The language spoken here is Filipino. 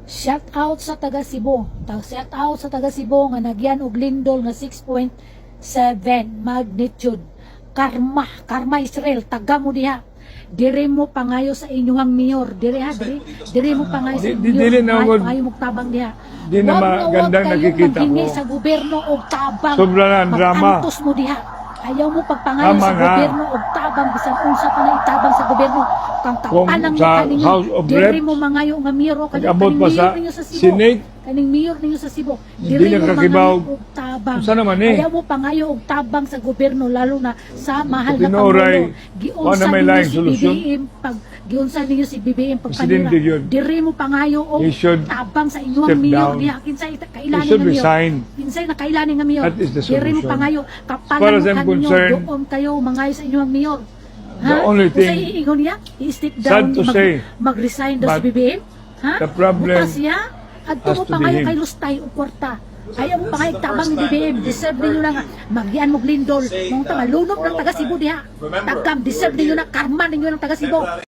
Shout out sa taga Cebu. Shout out sa taga Cebu nga nagyan og lindol nga 6.7 magnitude. Karma Israel, taga mo diha. Dire mo pangayo sa inyong mayor. Dire mo pangayo sa Dili na inyong ako- pangayo mo tabang diha. Di na magandang nakikita maghingi ko. sa gobyerno og tabang. Sobra na ang drama. Mag-antos mo diha. Ayaw mo pagpangayo Tama sa nga. gobyerno og tabang bisan unsa pa na itabang sa gobyerno. Kang Kung tapanang sa kaninyo. House of Dire Rep, mo mangayo nga mayor o Nag-abot pa sa ninyo sa Cebu. Senate, Kaning mayor ninyo sa Cebu. Hindi Dili mo nakakibaw. mangayo og tabang. Unsa naman eh? Ayaw mo pangayo og tabang sa gobyerno lalo na sa mahal na Tinuray, pangulo. Giunsa wala may ninyo laing si solusyon. BBM pag giunsa ninyo si BBM Presidente pagpanira. yun. Diri mo pangayo og He should tabang sa inyong step mayor down. diha kinsay he kailani should nga mayor. resign. Kinsay na kailani nga mayor. That is the Diri mo solution. pangayo As kapalan far as mo I'm kaninyo concerned, doon kayo mangayo sa inyong mayor. the only Kung sa thing- iingon niya, i-step Sad down, to say, mag-resign daw si but BBM. Ha? the problem Bukas siya, at has mo to pa be kayo him. kay Lustay o Kwarta. Ayaw mo pa kayo tabang ni BBM. Deserve ninyo na nga. Magyan mo glindol. Nung tama, lunok ng taga Cebu diha. Tagam, deserve ninyo na. Karma ninyo ng taga Cebu.